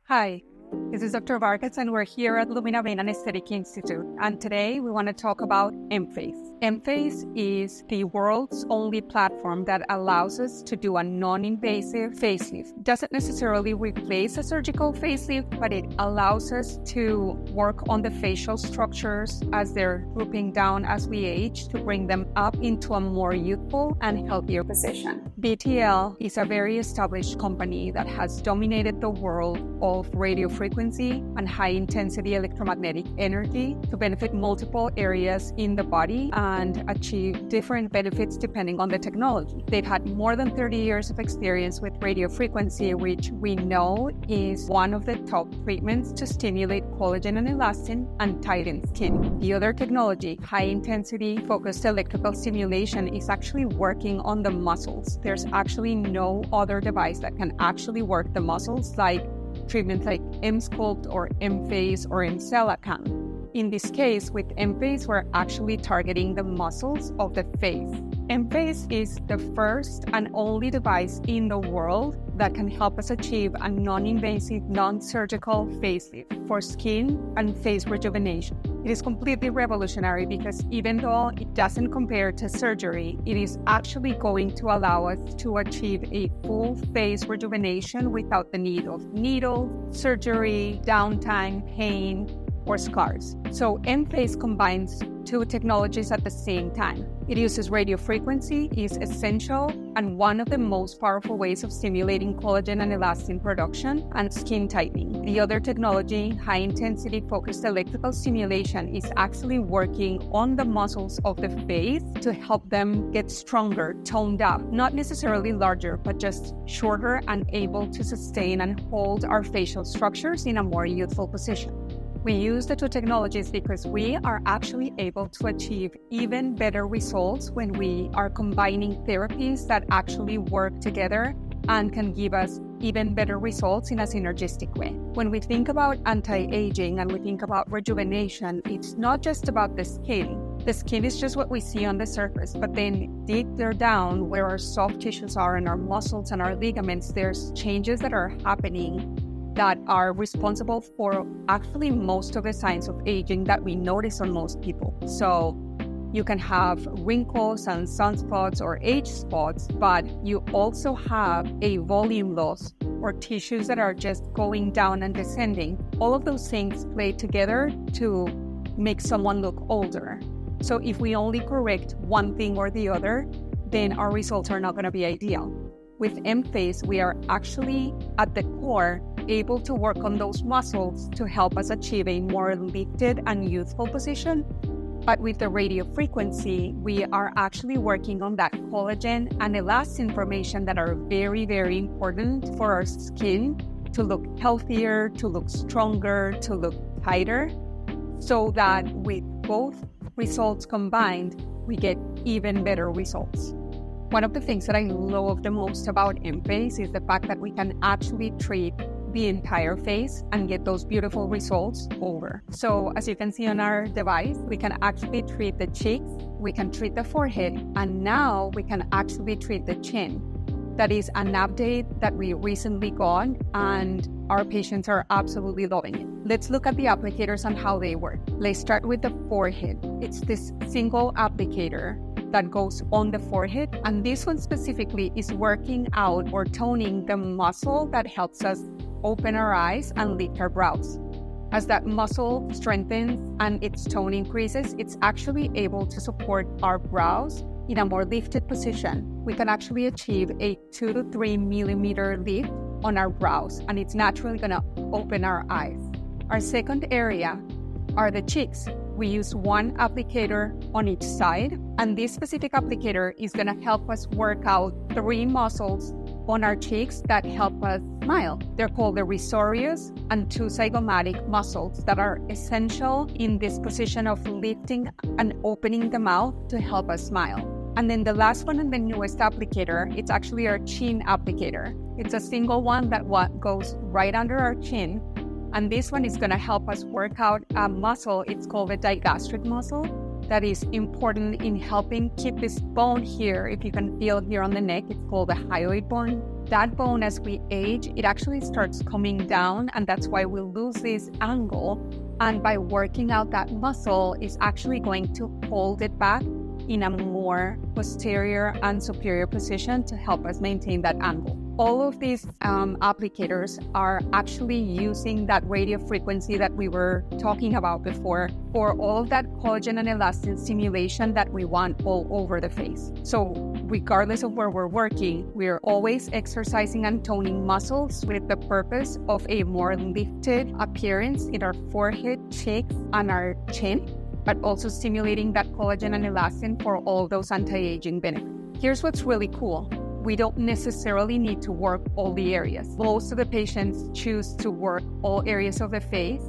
Hi, this is Dr. Vargas, and we're here at Lumina Aesthetic Institute. And today we want to talk about Emface. Emface is the world's only platform that allows us to do a non-invasive facelift. Doesn't necessarily replace a surgical facelift, but it allows us to work on the facial structures as they're drooping down as we age to bring them up into a more youthful and healthier position. BTL is a very established company that has dominated the world of radiofrequency and high-intensity electromagnetic energy to benefit multiple areas in the body and achieve different benefits depending on the technology. They've had more than 30 years of experience with radiofrequency, which we know is one of the top treatments to stimulate collagen and elastin and tighten skin. The other technology, high-intensity focused electrical stimulation, is actually working on the muscles. There's actually no other device that can actually work the muscles like treatments like Emsculpt or Emface or Emcella can. In this case, with Emface, we're actually targeting the muscles of the face. Emface is the first and only device in the world that can help us achieve a non-invasive, non-surgical facelift for skin and face rejuvenation. It is completely revolutionary because even though it doesn't compare to surgery, it is actually going to allow us to achieve a full face rejuvenation without the need of needles, surgery, downtime, pain, or scars. So Emface combines two technologies at the same time. It uses radiofrequency, is essential and one of the most powerful ways of stimulating collagen and elastin production and skin tightening. The other technology, high-intensity focused electrical stimulation, is actually working on the muscles of the face to help them get stronger, toned up, not necessarily larger, but just shorter and able to sustain and hold our facial structures in a more youthful position. We use the two technologies because we are actually able to achieve even better results when we are combining therapies that actually work together and can give us even better results in a synergistic way. When we think about anti-aging and we think about rejuvenation, it's not just about the skin. The skin is just what we see on the surface, but then deep down where our soft tissues are and our muscles and our ligaments, there's changes that are happening that are responsible for actually most of the signs of aging that we notice on most people. So you can have wrinkles and sunspots or age spots, but you also have a volume loss or tissues that are just going down and descending. All of those things play together to make someone look older. So if we only correct one thing or the other, then our results are not going to be ideal. With Emface, we are actually at the core able to work on those muscles to help us achieve a more lifted and youthful position. But with the radiofrequency, we are actually working on that collagen and elastin formation that are very, very important for our skin to look healthier, to look stronger, to look tighter, so that with both results combined, we get even better results. One of the things that I love the most about Emface is the fact that we can actually treat the entire face and get those beautiful results over. So as you can see on our device, we can actually treat the cheeks, we can treat the forehead, and now we can actually treat the chin. That is an update that we recently got and our patients are absolutely loving it. Let's look at the applicators and how they work. Let's start with the forehead. It's this single applicator that goes on the forehead, and this one specifically is working out or toning the muscle that helps us open our eyes and lift our brows. As that muscle strengthens and its tone increases, it's actually able to support our brows in a more lifted position. We can actually achieve a 2 to 3 millimeter lift on our brows, and it's naturally going to open our eyes. Our second area are the cheeks. We use one applicator on each side, and this specific applicator is going to help us work out 3 muscles on our cheeks that help us smile. They're called the risorius and 2 zygomatic muscles that are essential in this position of lifting and opening the mouth to help us smile. And then the last one and the newest applicator, it's actually our chin applicator. It's a single one that goes right under our chin. And this one is going to help us work out a muscle. It's called the digastric muscle. That is important in helping keep this bone here. If you can feel here on the neck, it's called the hyoid bone. that bone, as we age, it actually starts coming down, and that's why we lose this angle. And by working out that muscle, is actually going to hold it back in a more posterior and superior position to help us maintain that angle. All of these applicators are actually using that radiofrequency that we were talking about before for all of that collagen and elastin stimulation that we want all over the face. So regardless of where we're working, we're always exercising and toning muscles with the purpose of a more lifted appearance in our forehead, cheeks, and our chin, but also stimulating that collagen and elastin for all those anti-aging benefits. Here's what's really cool. We don't necessarily need to work all the areas. Most of the patients choose to work all areas of the face.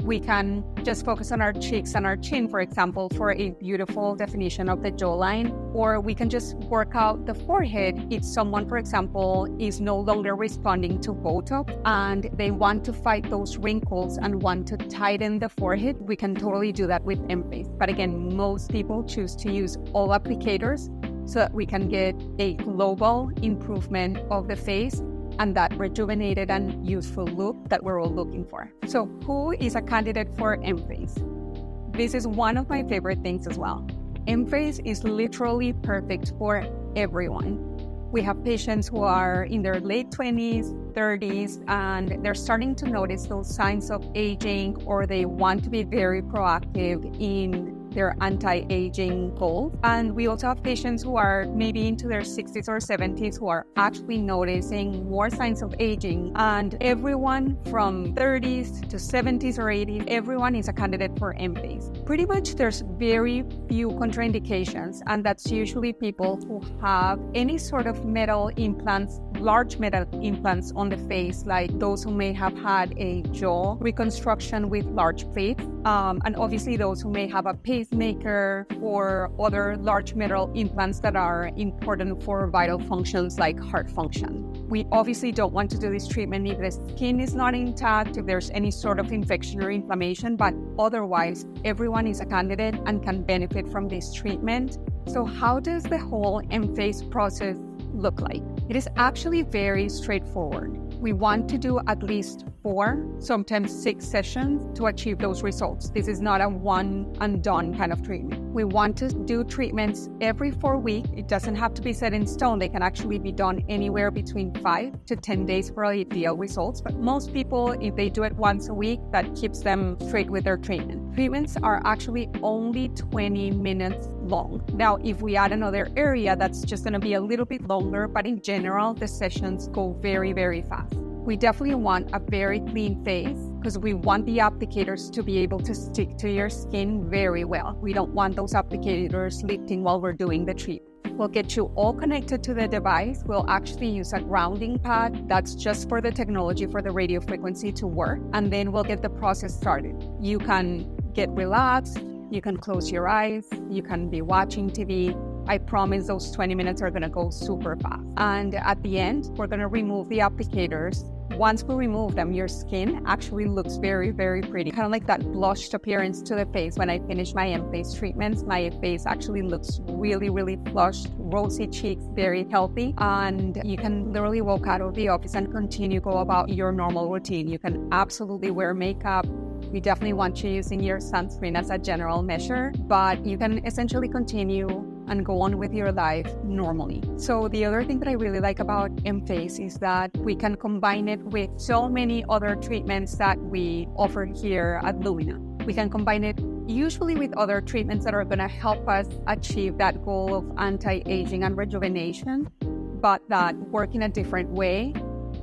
We can just focus on our cheeks and our chin, for example, for a beautiful definition of the jawline, or we can just work out the forehead if someone, for example, is no longer responding to Botox and they want to fight those wrinkles and want to tighten the forehead. We can totally do that with Emface. But again, most people choose to use all applicators so that we can get a global improvement of the face and that rejuvenated and youthful look that we're all looking for. So who is a candidate for Emface? This is one of my favorite things as well. Emface is literally perfect for everyone. We have patients who are in their late 20s, 30s, and they're starting to notice those signs of aging, or they want to be very proactive in their anti-aging goals. And we also have patients who are maybe into their 60s or 70s who are actually noticing more signs of aging. And everyone from 30s to 70s or 80s, everyone is a candidate for Emface. Pretty much there's very few contraindications, and that's usually people who have any sort of metal implants, large metal implants on the face, like those who may have had a jaw reconstruction with large plates, and obviously those who may have a pacemaker or other large metal implants that are important for vital functions like heart function. We obviously don't want to do this treatment if the skin is not intact, if there's any sort of infection or inflammation, but otherwise everyone is a candidate and can benefit from this treatment. So how does the whole Emface process look like? It is actually very straightforward. We want to do at least 4, sometimes 6 sessions to achieve those results. This is not a one and done kind of treatment. We want to do treatments every 4 weeks. It doesn't have to be set in stone. They can actually be done anywhere between 5 to 10 days for ideal results. But most people, if they do it once a week, that keeps them straight with their treatment. Treatments are actually only 20 minutes long. Now, if we add another area, that's just going to be a little bit longer, but in general, the sessions go very, very fast. We definitely want a very clean face because we want the applicators to be able to stick to your skin very well. We don't want those applicators lifting while we're doing the treatment. We'll get you all connected to the device. We'll actually use a grounding pad that's just for the technology for the radio frequency to work, and then we'll get the process started. You can get relaxed, you can close your eyes, you can be watching TV. I promise those 20 minutes are going to go super fast. And at the end, we're going to remove the applicators. Once we remove them, your skin actually looks very, very pretty. Kind of like that blushed appearance to the face. When I finish my Emface treatments, my face actually looks really, really flushed, rosy cheeks, very healthy. And you can literally walk out of the office and continue go about your normal routine. You can absolutely wear makeup. We definitely want you using your sunscreen as a general measure, but you can essentially continue and go on with your life normally. So the other thing that I really like about Emface is that we can combine it with so many other treatments that we offer here at Lumina. We can combine it usually with other treatments that are going to help us achieve that goal of anti-aging and rejuvenation, but that work in a different way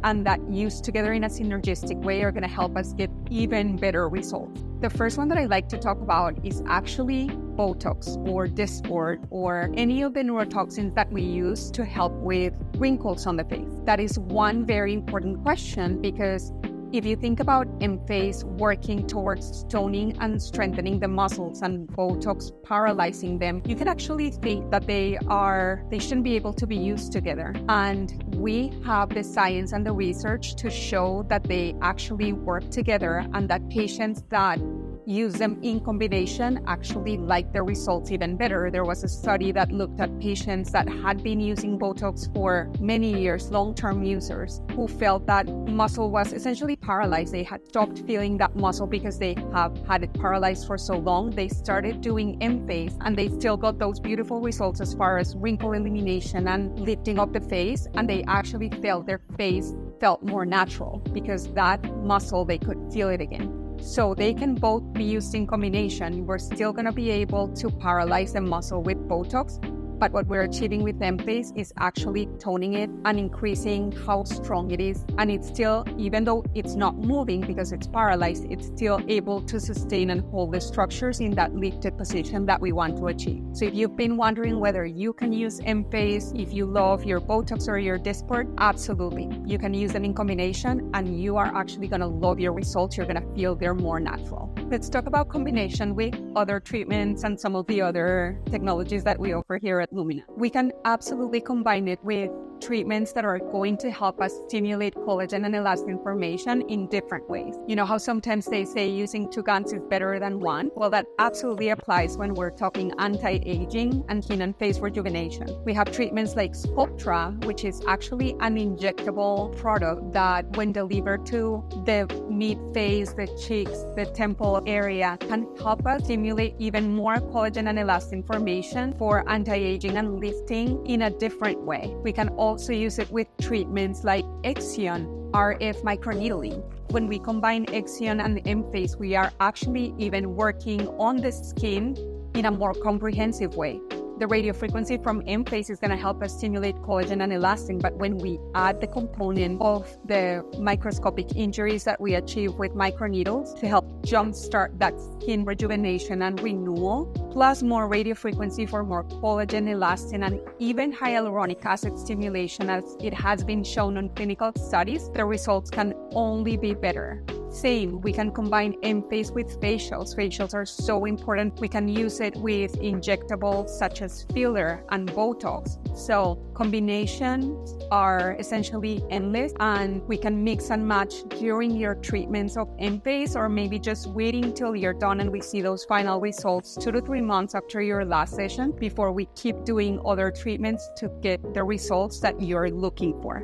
and that used together in a synergistic way are going to help us get even better results. The first one that I like to talk about is actually Botox or Dysport or any of the neurotoxins that we use to help with wrinkles on the face. That is one very important question, because if you think about Emface working towards toning and strengthening the muscles and Botox paralyzing them, you can actually think that they shouldn't be able to be used together. And we have the science and the research to show that they actually work together, and that patients that use them in combination actually like the results even better. There was a study that looked at patients that had been using Botox for many years, long-term users, who felt that muscle was essentially paralyzed. They had stopped feeling that muscle because they have had it paralyzed for so long. They started doing Emface and they still got those beautiful results as far as wrinkle elimination and lifting up the face, and they actually felt their face felt more natural because that muscle, they could feel it again. So they can both be used in combination. We're still going to be able to paralyze the muscle with Botox, but what we're achieving with Emface is actually toning it and increasing how strong it is. And it's still, even though it's not moving because it's paralyzed, it's still able to sustain and hold the structures in that lifted position that we want to achieve. So if you've been wondering whether you can use Emface if you love your Botox or your Dysport, absolutely. You can use them in combination and you are actually going to love your results. You're going to feel they're more natural. Let's talk about combination with other treatments and some of the other technologies that we offer here at Lumina. We can absolutely combine it with treatments that are going to help us stimulate collagen and elastin formation in different ways. You know how sometimes they say using two guns is better than one? Well, that absolutely applies when we're talking anti-aging and skin and face rejuvenation. We have treatments like Sculptra, which is actually an injectable product that when delivered to the mid-face, the cheeks, the temple area, can help us stimulate even more collagen and elastin formation for anti-aging and lifting in a different way. We can also use it with treatments like Exion, RF microneedling. When we combine Exion and Emface, we are actually even working on the skin in a more comprehensive way. The radiofrequency from Emface is going to help us stimulate collagen and elastin, but when we add the component of the microscopic injuries that we achieve with microneedles to help jumpstart that skin rejuvenation and renewal, plus more radiofrequency for more collagen, elastin, and even hyaluronic acid stimulation, as it has been shown on clinical studies, the results can only be better. Same, we can combine Emface with facials. Facials are so important. We can use it with injectables such as filler and Botox. So combinations are essentially endless, and we can mix and match during your treatments of Emface, or maybe just waiting till you're done and we see those final results 2 to 3 months after your last session before we keep doing other treatments to get the results that you're looking for.